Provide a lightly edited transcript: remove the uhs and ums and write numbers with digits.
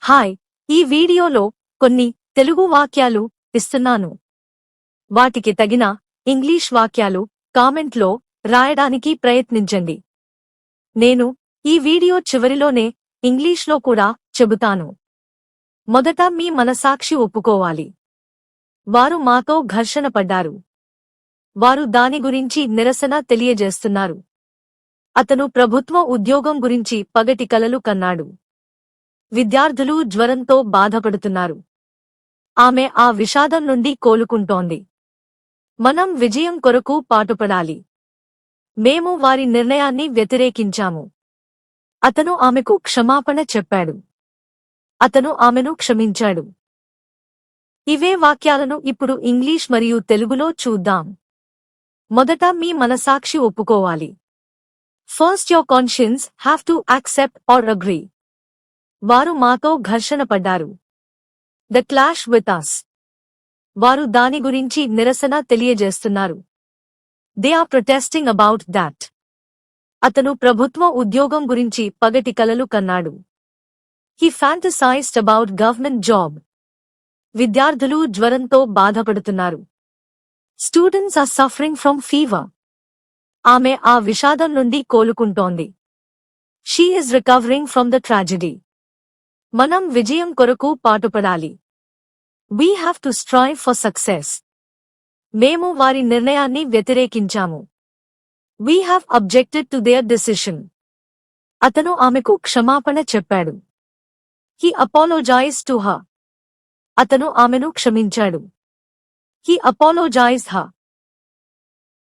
Hi, ఈ వీడియోలో కొన్ని తెలుగు వాక్యాలు ఇస్తున్నాను. వాటికి తగిన ఇంగ్లీష్ వాక్యాలు కామెంట్లో రాయడానికి ప్రయత్నించండి. నేను ఈ వీడియో చివరిలోనే ఇంగ్లీష్లో కూడా చెబుతాను. మొదట మీ మనసాక్షి ఒప్పుకోవాలి. వారు మాతో ఘర్షణ పడ్డారు. వారు దాని గురించి నిరసన తెలియజేస్తున్నారు. అతను ప్రభుత్వ ఉద్యోగం గురించి పగటి కలలు కన్నాడు. విద్యార్థులు జ్వరంతో బాధపడుతున్నారు. ఆమె ఆ విషాదం నుండి కోలుకుంటోంది. మనం విజయం కొరకు పాటుపడాలి. మేము వారి నిర్ణయాన్ని వ్యతిరేకించాము. అతను ఆమెకు క్షమాపణ చెప్పాడు. అతను ఆమెను క్షమించాడు. ఇవే వాక్యాలను ఇప్పుడు ఇంగ్లీష్ మరియు తెలుగులో చూద్దాం. మొదట మీ మనసాక్షి ఒప్పుకోవాలి. First your conscience have to accept or agree. వారు మాతో ఘర్షణ పడ్డారు. The clash with us. వారు దాని గురించి నిరసన తెలియజేస్తున్నారు. They are protesting about that. అతను ప్రభుత్వ ఉద్యోగం గురించి పగటి కలలు కన్నాడు. He fantasized about government job. విద్యార్థులు జ్వరంతో బాధపడుతున్నారు. Students are suffering from fever. ఆమె ఆ విషాదం నుండి కోలుకుంటోంది. She is recovering from the tragedy. మనం విజయం కొరకు పాటుపడాలి. We have to strive for success. మేము వారి నిర్ణయాన్ని వ్యతిరేకించాము. We have objected to their decision. అతను ఆమెకు క్షమాపణ చెప్పాడు. He apologized to her. అతను ఆమెను క్షమించాడు. He apologized her.